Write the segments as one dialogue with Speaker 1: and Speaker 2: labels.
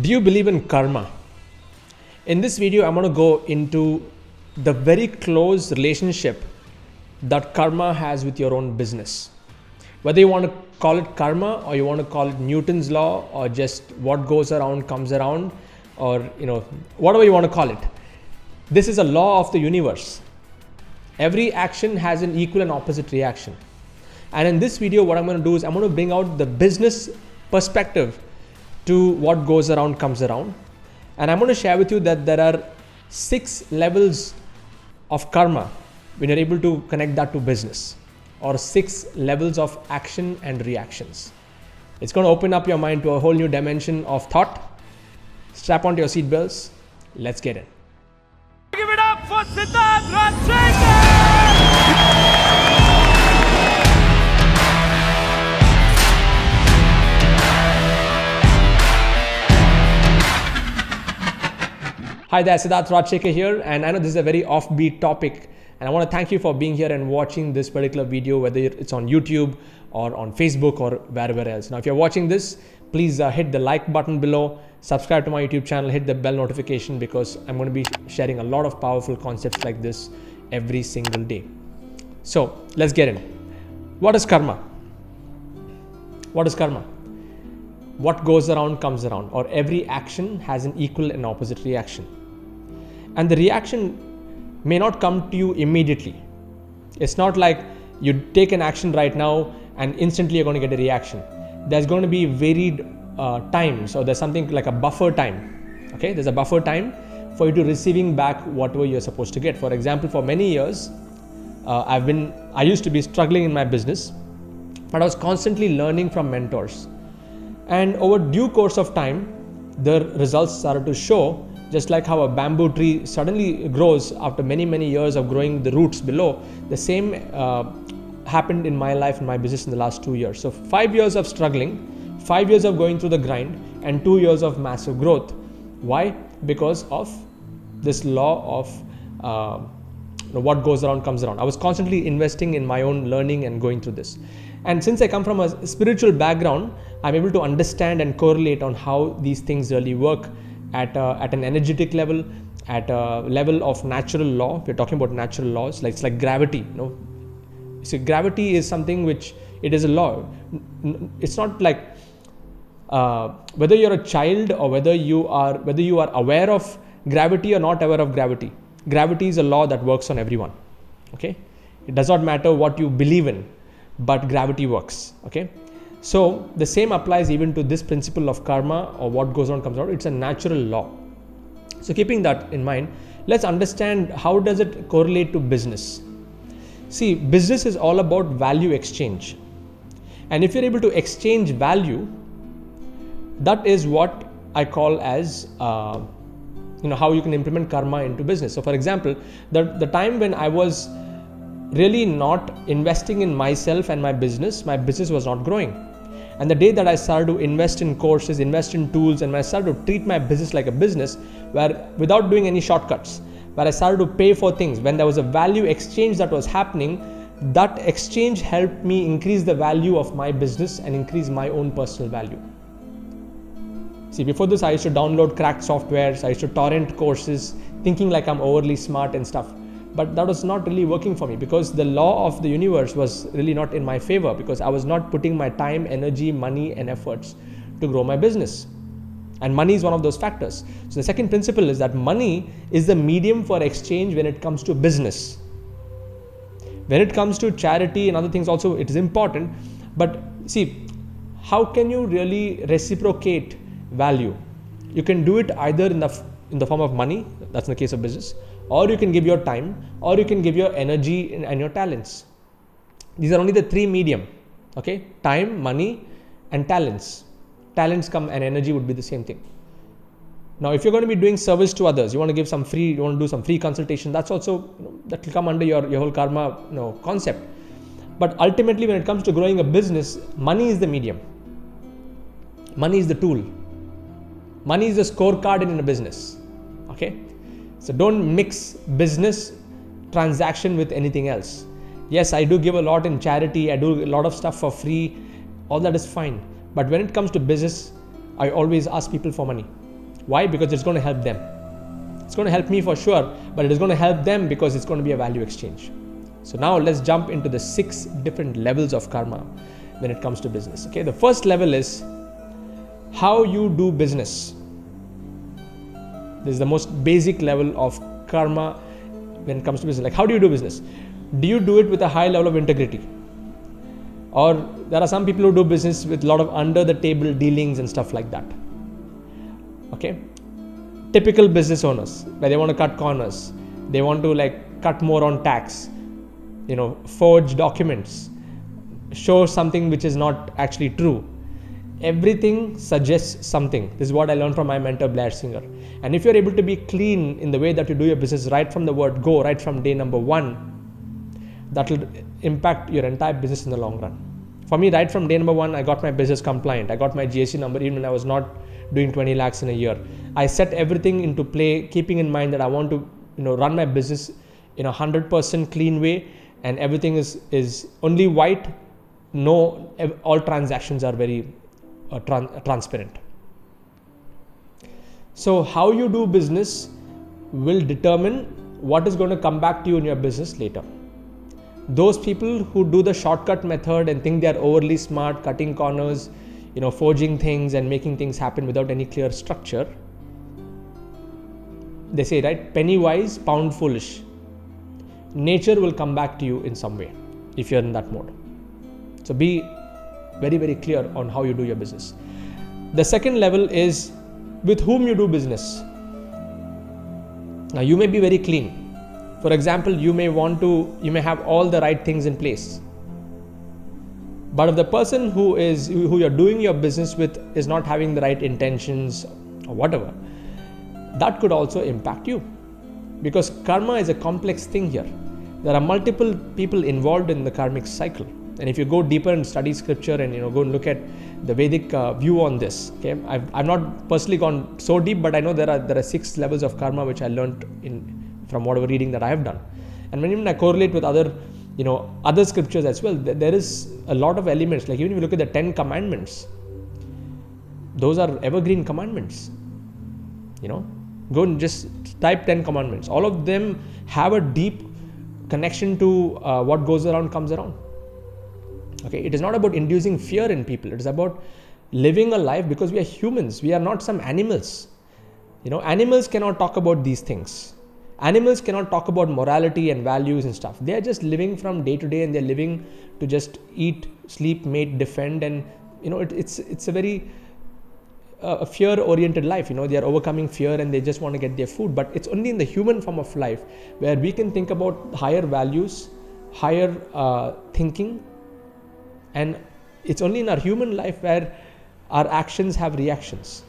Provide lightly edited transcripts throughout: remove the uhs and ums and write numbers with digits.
Speaker 1: Do you believe in karma? In this video, I'm going to go into the very close relationship that karma has with your own business. Whether you want to call it karma or you want to call it Newton's law or just what goes around comes around, or whatever you want to call it. This is a law of the universe. Every action has an equal and opposite reaction. And in this video, what I'm going to do is I'm going to bring out the business perspective to what goes around comes around. And I'm going to share with you that there are 6 levels of karma when you're able to connect that to business, or 6 levels of action and reactions. It's going to open up your mind to a whole new dimension of thought. Strap onto your seatbelts. Let's get in.
Speaker 2: Give it up for Siddharth Rajshekar!
Speaker 1: Hi there, Siddharth Rajshekar here, and I know this is a very offbeat topic, and I want to thank you for being here and watching this particular video, whether it's on YouTube or on Facebook or wherever else. Now, if you're watching this, please hit the like button below, subscribe to my YouTube channel, hit the bell notification, because I'm going to be sharing a lot of powerful concepts like this every single day. So let's get in. What is karma? What is karma? What goes around comes around, or every action has an equal and opposite reaction. And the reaction may not come to you immediately. It's not like you take an action right now and instantly you're going to get a reaction. There's going to be varied time. So there's something like a buffer time. Okay, there's a buffer time for you to receiving back whatever you're supposed to get. For example, for many years, I used to be struggling in my business, but I was constantly learning from mentors. And over due course of time, the results started to show, just like how a bamboo tree suddenly grows after many, many years of growing the roots below. The same happened in my life and my business in the last 2 years. So 5 years of struggling, 5 years of going through the grind, and 2 years of massive growth. Why? Because of this law of what goes around comes around. I was constantly investing in my own learning and going through this. And since I come from a spiritual background, I'm able to understand and correlate on how these things really work at an energetic level, at a level of natural law. We're talking about natural laws, like it's like gravity. So gravity is something which it is a law. It's not like whether you're a child or whether you are aware of gravity or not aware of gravity. Gravity is a law that works on everyone. Okay, it does not matter what you believe in, but gravity works. Okay, so the same applies even to this principle of karma, or what goes on comes out. It's a natural law. So keeping that in mind, let's understand how does it correlate to business. See, business is all about value exchange, and if you're able to exchange value, that is what I call as how you can implement karma into business. So for example, the time when I was really not investing in myself and my business was not growing. And the day that I started to invest in courses, invest in tools, and I started to treat my business like a business, where without doing any shortcuts, where I started to pay for things, when there was a value exchange that was happening, that exchange helped me increase the value of my business and increase my own personal value. See, before this, I used to download cracked softwares, I used to torrent courses, thinking like I'm overly smart and stuff. But that was not really working for me, because the law of the universe was really not in my favor, because I was not putting my time, energy, money, and efforts to grow my business. And money is one of those factors. So the second principle is that money is the medium for exchange when it comes to business. When it comes to charity and other things also, it is important. But see, how can you really reciprocate value? You can do it either in the form of money, that's in the case of business, or you can give your time, or you can give your energy and your talents. These are only the 3 medium. Okay, time, money, and talents. Talents come and energy would be the same thing. Now, if you're going to be doing service to others, you want to do some free consultation, that's also that will come under your whole karma concept. But ultimately, when it comes to growing a business, money is the medium. Money is the tool. Money is the scorecard in a business. Okay, so don't mix business transaction with anything else. Yes, I do give a lot in charity, I do a lot of stuff for free, all that is fine. But when it comes to business, I always ask people for money. Why? Because it's going to help them. It's going to help me for sure, but it is going to help them because it's going to be a value exchange. So now let's jump into the 6 different levels of karma when it comes to business. Okay, the first level is how you do business. This is the most basic level of karma when it comes to business. Like, how do you do business? Do you do it with a high level of integrity? Or there are some people who do business with a lot of under the table dealings and stuff like that. Okay, typical business owners where they want to cut corners, they want to like cut more on tax, forge documents, show something which is not actually true. Everything suggests something. This is what I learned from my mentor Blair Singer. And if you're able to be clean in the way that you do your business right from the word go, right from day number 1, that will impact your entire business in the long run. For me, right from day number 1, I got my business compliant. I got my GST number even when I was not doing 20 lakhs in a year. I set everything into play, keeping in mind that I want to run my business in a 100% clean way, and everything is only white. No, all transactions are very transparent. So how you do business will determine what is going to come back to you in your business later. Those people who do the shortcut method and think they are overly smart, cutting corners, forging things and making things happen without any clear structure, they say, right, penny wise, pound foolish. Nature will come back to you in some way if you're in that mode. So be very, very clear on how you do your business. The second level is with whom you do business. Now you may be very clean. For example, you may have all the right things in place. But if the person who you're doing your business with is not having the right intentions or whatever, that could also impact you. Because karma is a complex thing here. There are multiple people involved in the karmic cycle. And if you go deeper and study scripture and go and look at the Vedic view on this, okay, I've not personally gone so deep, but I know there are 6 levels of karma which I learned from whatever reading that I have done. And when I correlate with other scriptures as well, there is a lot of elements. Like even if you look at the 10 commandments, those are evergreen commandments. Go and just type 10 commandments. All of them have a deep connection to what goes around comes around. Okay, it is not about inducing fear in people. It is about living a life, because we are humans. We are not some animals. Animals cannot talk about these things. Animals cannot talk about morality and values and stuff. They are just living from day to day, and they're living to just eat, sleep, mate, defend, and it's a very fear-oriented life. They are overcoming fear and they just want to get their food. But it's only in the human form of life where we can think about higher values, higher thinking, and it's only in our human life where our actions have reactions.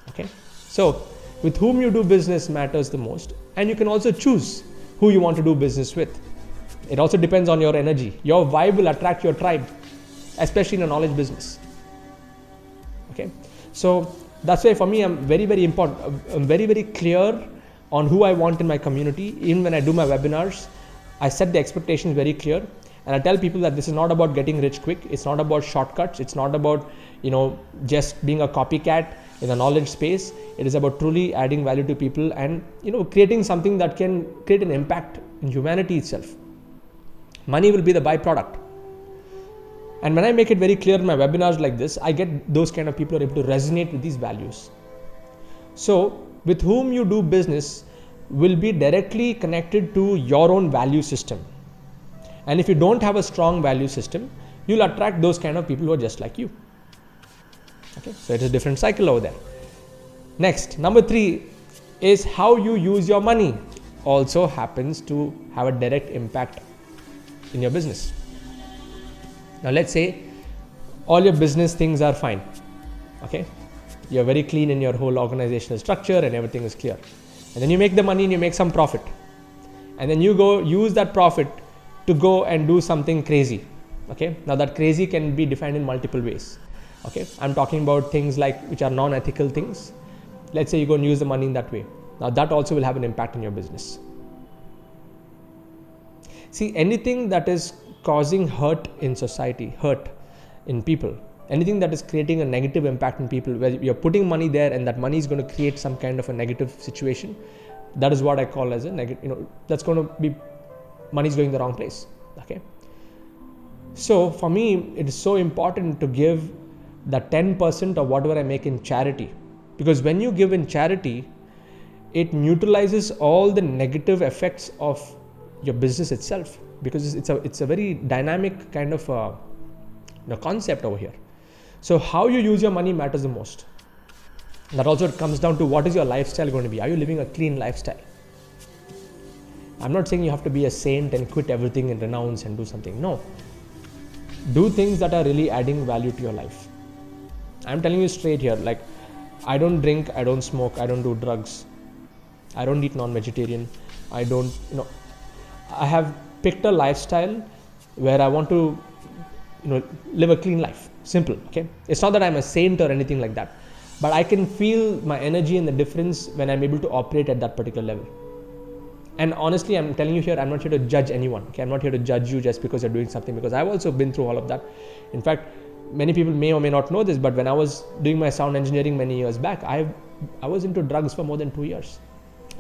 Speaker 1: Okay, so with whom you do business matters the most, and you can also choose who you want to do business with. It also depends on your energy. Your vibe will attract your tribe, especially in a knowledge business. Okay, so that's why for me I'm very, very important. I'm very, very clear on who I want in my community. Even when I do my webinars, I set the expectations very clear, and I tell people that this is not about getting rich quick. It's not about shortcuts. It's not about just being a copycat in the knowledge space. It is about truly adding value to people and creating something that can create an impact in humanity itself. Money will be the byproduct. And when I make it very clear in my webinars like this, I get those kind of people who are able to resonate with these values. So with whom you do business will be directly connected to your own value system. And if you don't have a strong value system, you'll attract those kind of people who are just like you. Okay, so it's a different cycle over there. Next, number 3 is how you use your money also happens to have a direct impact in your business. Now let's say all your business things are fine. Okay, you're very clean in your whole organizational structure and everything is clear. And then you make the money and you make some profit. And then you go use that profit to go and do something crazy. Okay, now that crazy can be defined in multiple ways. Okay, I'm talking about things like which are non-ethical things. Let's say you go and use the money in that way. Now that also will have an impact in your business. See, anything that is causing hurt in society, hurt in people, anything that is creating a negative impact in people, where you're putting money there and that money is going to create some kind of a negative situation, that is what I call as a negative, that's going to be, money is going the wrong place. Okay. So for me, it is so important to give that 10% of whatever I make in charity, because when you give in charity, it neutralizes all the negative effects of your business itself, because it's a very dynamic kind of concept over here. So how you use your money matters the most. That also comes down to what is your lifestyle going to be. Are you living a clean lifestyle? I'm not saying you have to be a saint and quit everything and renounce and do something. No. Do things that are really adding value to your life. I'm telling you straight here, like, I don't drink, I don't smoke, I don't do drugs, I don't eat non-vegetarian, I don't, I have picked a lifestyle where I want to, live a clean life. Simple, okay? It's not that I'm a saint or anything like that, but I can feel my energy and the difference when I'm able to operate at that particular level. And honestly, I'm telling you here, I'm not here to judge anyone, okay? I'm not here to judge you just because you're doing something, because I've also been through all of that. In fact, many people may or may not know this, but when I was doing my sound engineering many years back, I was into drugs for more than 2 years.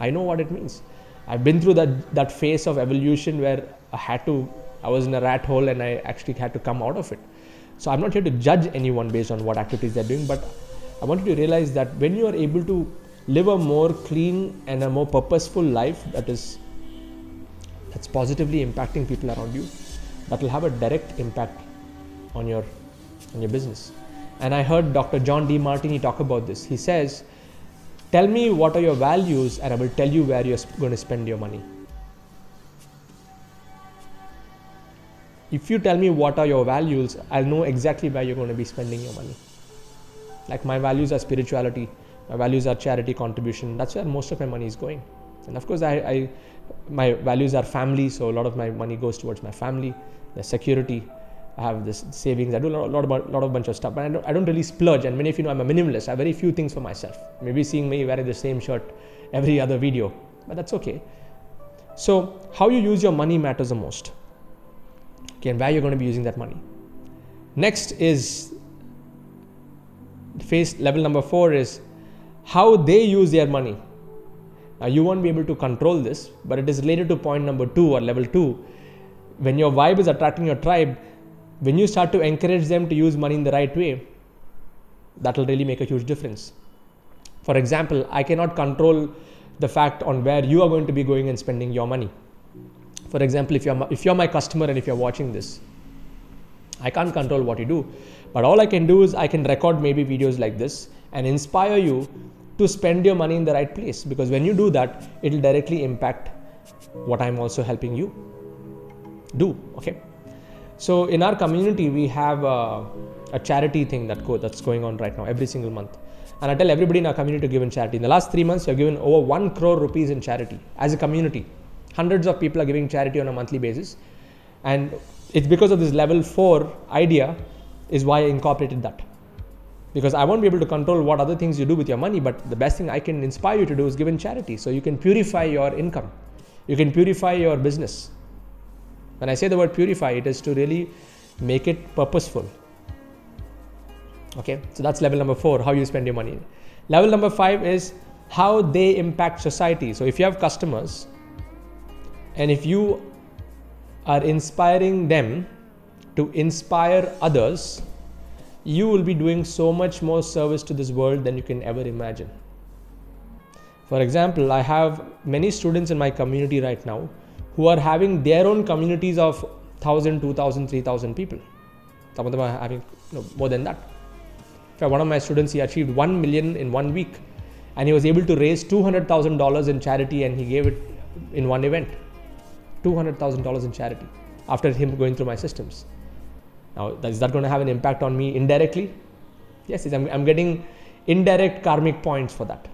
Speaker 1: I know what it means. I've been through that phase of evolution where I was in a rat hole and I actually had to come out of it. So I'm not here to judge anyone based on what activities they're doing, but I want you to realize that when you are able to live a more clean and a more purposeful life that's positively impacting people around you, that will have a direct impact on your business. And I heard Dr. John Demartini talk about this. He says, tell me what are your values and I will tell you where you're going to spend your money. If you tell me what are your values, I'll know exactly where you're going to be spending your money. Like, my values are spirituality, my values are charity contribution. That's where most of my money is going. And of course, my values are family, so a lot of my money goes towards my family, the security. I have this savings. I do a lot of bunch of stuff, but I don't really splurge. And many of you know I'm a minimalist. I have very few things for myself. Maybe seeing me wearing the same shirt every other video, but that's okay. So how you use your money matters the most. Okay, and where you're going to be using that money. Next is level number 4 is how they use their money. Now you won't be able to control this, but it is related to point number 2 or level 2. When your vibe is attracting your tribe, when you start to encourage them to use money in the right way, that will really make a huge difference. For example, I cannot control the fact on where you are going to be going and spending your money. For example, if you're my customer and if you're watching this, I can't control what you do, but all I can do is I can record maybe videos like this and inspire you to spend your money in the right place, because when you do that, it will directly impact what I'm also helping you do. Okay. So in our community, we have a charity thing that's going on right now every single month. And I tell everybody in our community to give in charity. In the last 3 months, we have given over 1 crore rupees in charity as a community. Hundreds of people are giving charity on a monthly basis. And it's because of this level 4 idea is why I incorporated that. Because I won't be able to control what other things you do with your money, but the best thing I can inspire you to do is give in charity. So you can purify your income. You can purify your business. When I say the word purify, it is to really make it purposeful. Okay, so that's level number 4, how you spend your money. Level number 5 is how they impact society. So if you have customers and if you are inspiring them to inspire others, you will be doing so much more service to this world than you can ever imagine. For example, I have many students in my community right now who are having their own communities of 1,000, 2,000, 3,000 people. Some of them are having more than that. In fact, one of my students, he achieved 1 million in 1 week, and he was able to raise $200,000 in charity, and he gave it in one event. $200,000 in charity after him going through my systems. Now, is that going to have an impact on me indirectly? Yes, I'm getting indirect karmic points for that.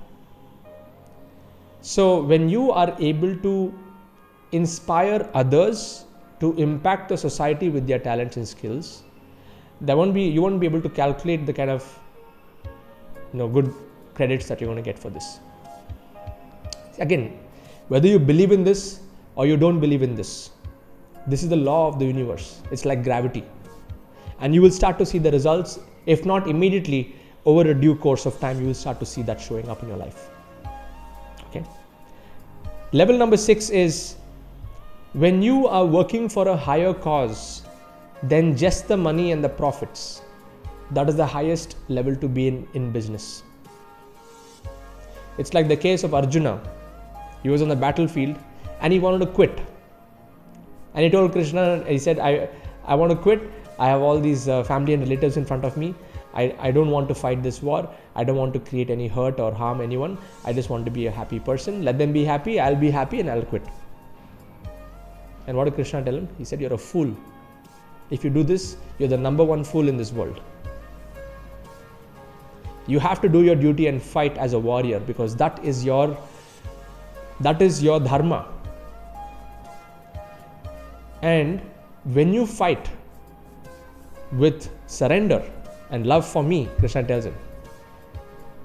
Speaker 1: So when you are able to inspire others to impact the society with their talents and skills, you won't be able to calculate the kind of good credits that you're going to get for this. Again, whether you believe in this or you don't believe in this, this is the law of the universe. It's like gravity, and you will start to see the results If not immediately, over a due course of time, you will start to see that showing up in your life. Okay. Level number 6 is when you are working for a higher cause than just the money and the profits. That is the highest level to be in business. It's like the case of Arjuna. He was on the battlefield and he wanted to quit. And he told Krishna, he said, I want to quit. I have all these family and relatives in front of me. I don't want to fight this war. I don't want to create any hurt or harm anyone. I just want to be a happy person. Let them be happy. I'll be happy and I'll quit. And what did Krishna tell him? He said, you're a fool. If you do this, you're the number one fool in this world. You have to do your duty and fight as a warrior, because that is your dharma. And when you fight with surrender and love for me, Krishna tells him,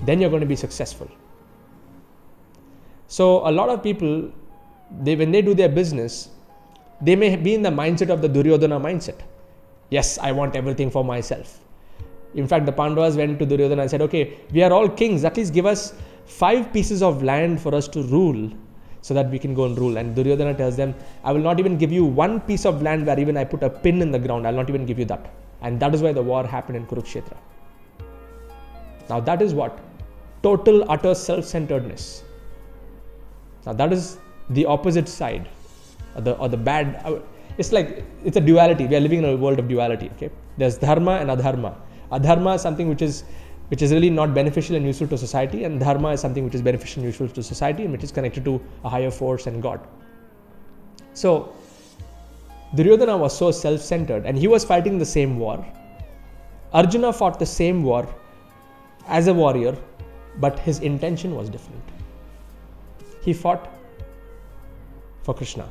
Speaker 1: then you're going to be successful. So a lot of people, when they do their business, they may be in the mindset of the Duryodhana mindset. Yes, I want everything for myself. In fact, the Pandavas went to Duryodhana and said, okay, we are all kings. At least give us 5 pieces of land for us to rule so that we can go and rule. And Duryodhana tells them, I will not even give you 1 piece of land where even I put a pin in the ground. I'll not even give you that. And that is why the war happened in Kurukshetra. Now that is what? Total, utter self-centeredness. Now that is the opposite side, or the bad. It's like, it's a duality. We are living in a world of duality. Okay, there's dharma and adharma. Adharma is something which is really not beneficial and useful to society, and dharma is something which is beneficial and useful to society, and which is connected to a higher force and God. So Duryodhana was so self-centered, and he was fighting the same war. Arjuna fought the same war as a warrior, but his intention was different. He fought for Krishna.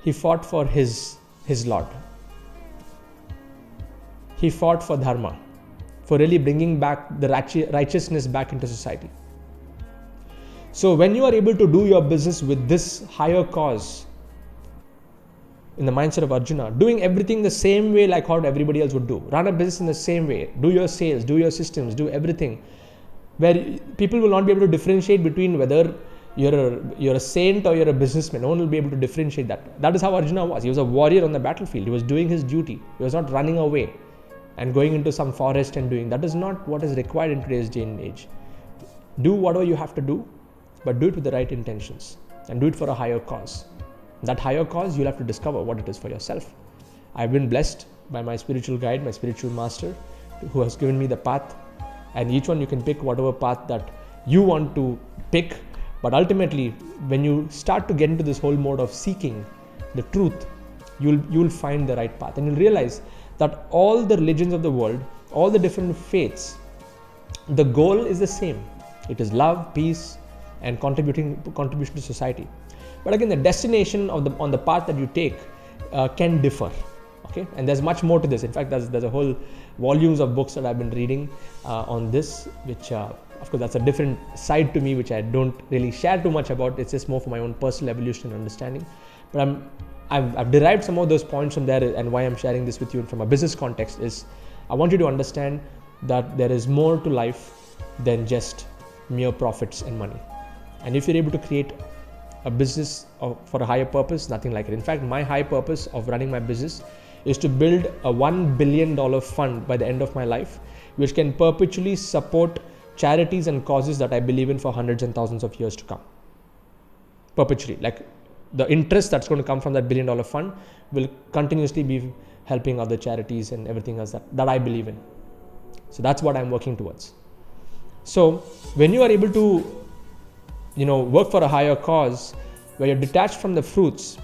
Speaker 1: He fought for his Lord. He fought for dharma, for really bringing back the righteousness back into society. So when you are able to do your business with this higher cause, in the mindset of Arjuna, doing everything the same way like how everybody else would do, run a business in the same way, do your sales, do your systems, do everything, where people will not be able to differentiate between whether you're a saint or you're a businessman. No one will be able to differentiate that. That is how Arjuna was. He was a warrior on the battlefield. He was doing his duty. He was not running away and going into some forest and doing. That is not what is required in today's day and age. Do whatever you have to do, but do it with the right intentions and do it for a higher cause. That higher cause, you'll have to discover what it is for yourself. I've been blessed by my spiritual guide, my spiritual master, who has given me the path, and each one you can pick whatever path that you want to pick. But ultimately, when you start to get into this whole mode of seeking the truth, you'll find the right path, and you'll realize that all the religions of the world, all the different faiths, the goal is the same. It is love, peace, and contribution to society. But again, the destination on the path that you take can differ. Okay, and there's much more to this. In fact, there's a whole volumes of books that I've been reading on this, which of course that's a different side to me, which I don't really share too much about. It's just more for my own personal evolution and understanding. But I've derived some of those points from there, and why I'm sharing this with you from a business context is I want you to understand that there is more to life than just mere profits and money. And if you're able to create a business for a higher purpose, nothing like it. In fact, my high purpose of running my business is to build a $1 billion fund by the end of my life, which can perpetually support charities and causes that I believe in for hundreds and thousands of years to come. Perpetually. Like the interest that's going to come from that $1 billion fund will continuously be helping other charities and everything else that I believe in. So that's what I'm working towards. So when you are able to work for a higher cause where you're detached from the fruits,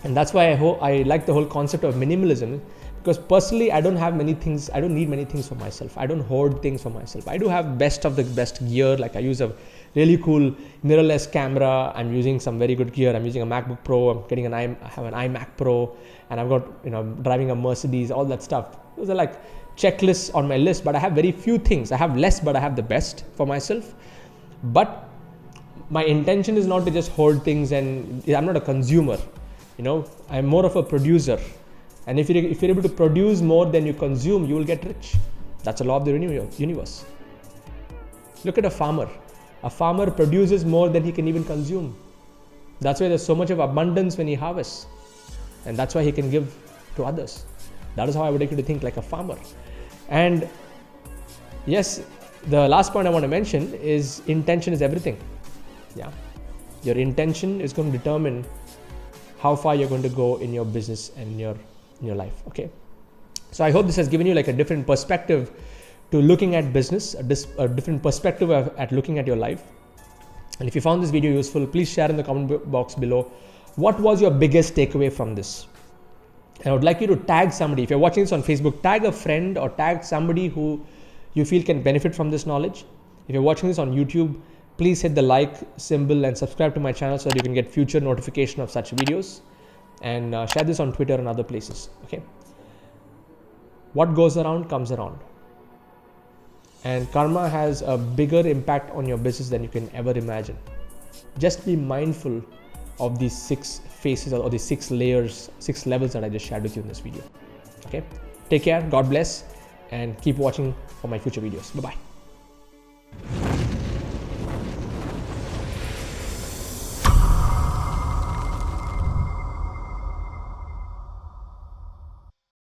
Speaker 1: and that's why I like the whole concept of minimalism, because personally I don't have many things. I don't need many things for myself. I don't hoard things for myself. I do have best of the best gear. Like I use a really cool mirrorless camera. I'm using some very good gear. I'm using a MacBook Pro. I have an iMac Pro, and I've got driving a Mercedes. All that stuff. Those are like checklists on my list. But I have very few things. I have less, but I have the best for myself. But my intention is not to just hoard things, and I'm not a consumer. I'm more of a producer. And if you're able to produce more than you consume, you will get rich. That's a law of the universe. Look at a farmer. A farmer produces more than he can even consume. That's why there's so much of abundance when he harvests. And that's why he can give to others. That is how I would like you to think, like a farmer. And yes, the last point I want to mention is intention is everything. Yeah. Your intention is going to determine how far you're going to go in your business and in your life. Okay. So I hope this has given you like a different perspective to looking at business, a different perspective at looking at your life. And if you found this video useful, please share in the comment box below. What was your biggest takeaway from this? And I would like you to tag somebody. If you're watching this on Facebook, tag a friend or tag somebody who you feel can benefit from this knowledge. If you're watching this on YouTube, please hit the like symbol and subscribe to my channel so that you can get future notification of such videos. And share this on Twitter and other places. Okay. What goes around comes around. And karma has a bigger impact on your business than you can ever imagine. Just be mindful of these 6 phases or these 6 layers, 6 levels that I just shared with you in this video. Okay. Take care. God bless. And keep watching for my future videos. Bye-bye.